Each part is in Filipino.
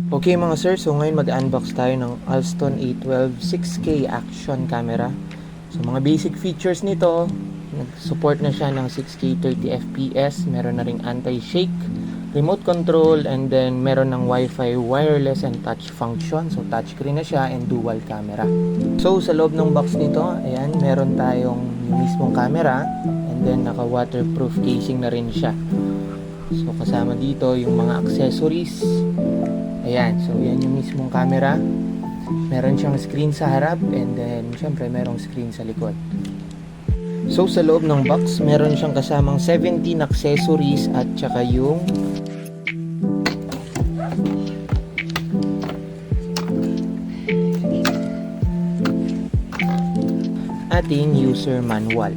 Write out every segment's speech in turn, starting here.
Okay mga sir, so ngayon mag-unbox tayo ng Alston A12 6K action camera. So mga basic features nito, nag-support na siya ng 6K 30fps, meron na ring anti-shake, remote control, and then meron ng Wi-Fi, wireless, and touch function. So touchscreen na siya and dual camera. So sa loob ng box nito, ayan, meron tayong yung mismong camera and then naka waterproof casing na rin siya. So kasama dito yung mga accessories. Ayan, so yan yung mismong camera. Meron siyang screen sa harap and then syempre merong screen sa likod. So sa loob ng box, meron siyang kasamang 17 accessories at saka yung ating user manual.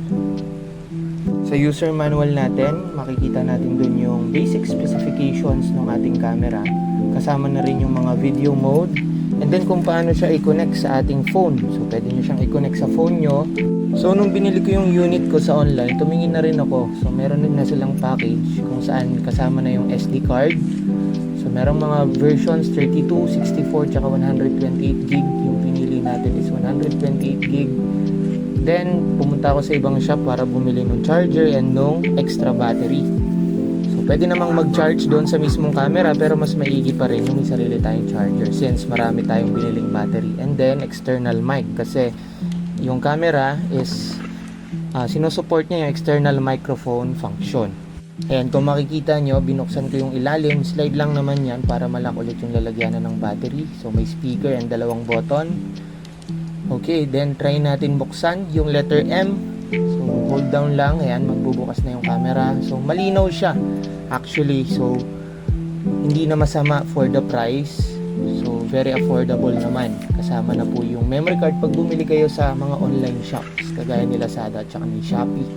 Sa user manual natin, makikita natin dun yung basic specifications ng ating camera. Kasama na rin yung mga video mode and then kung paano siya i-connect sa ating phone. So pwede nyo siyang i-connect sa phone nyo. So nung binili ko yung unit ko sa online, tumingin na rin ako. So meron din na silang package kung saan kasama na yung SD card. So merong mga versions 32, 64, tsaka 128 gig. Yung pinili natin is 128 gig. Then pumunta ako sa ibang shop para bumili ng charger and nung extra battery. Pwede namang mag-charge doon sa mismong camera pero mas maigi pa rin yung may sarili tayong charger since marami tayong biniling battery. And then external mic kasi yung camera is sinusupport niya yung external microphone function. Ayan, kung makikita nyo, binuksan ko yung ilalim, slide lang naman yan para malak ulit yung lalagyanan ng battery. So may speaker and dalawang button. Okay, then try natin buksan yung letter M. So hold down lang, ayan, magbubukas na yung camera. So malinaw siya actually, so hindi na masama for the price. So very affordable naman. Kasama na po yung memory card pag bumili kayo sa mga online shops kagaya ni Lazada at saka ni Shopee.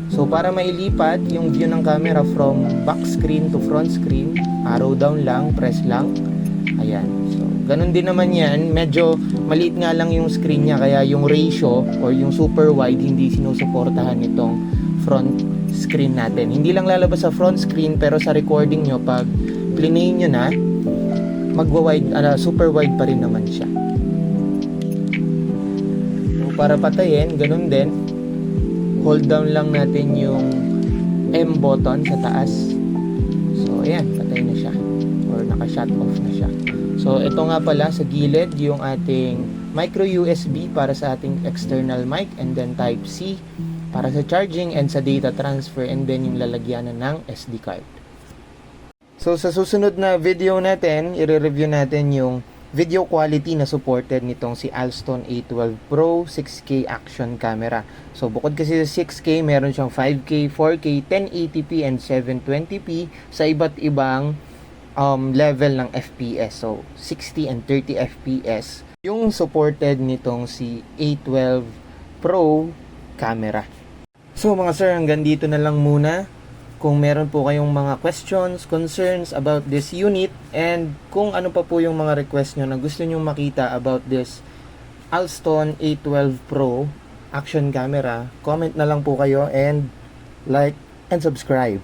So para mailipat yung view ng camera from back screen to front screen, arrow down lang, press lang. Ayan, so ganun din naman yan. Medyo maliit nga lang yung screen niya kaya yung ratio or yung super wide hindi sinusuportahan nitong front screen natin. Hindi lang lalabas sa front screen pero sa recording nyo pag plinay nyo na magwa-wide, super wide pa rin naman siya. So para patayin, ganun din, hold down lang natin yung M button sa taas. So ayan, patay na siya or naka-shut off na siya. So ito nga pala sa gilid yung ating micro USB para sa ating external mic and then type C para sa charging and sa data transfer and then yung lalagyanan ng SD card. So sa susunod na video natin, i-review natin yung video quality na supported nitong si Alston A12 Pro 6K action camera. So bukod kasi sa 6K, meron siyang 5K, 4K, 1080p and 720p sa iba't ibang level ng FPS. So 60 and 30 FPS yung supported nitong si A12 Pro camera. So mga sir, hanggang dito na lang muna. Kung meron po kayong mga questions, concerns about this unit, and kung ano pa po yung mga request nyo na gusto nyo makita about this Alston A12 Pro action camera, comment na lang po kayo and like and subscribe.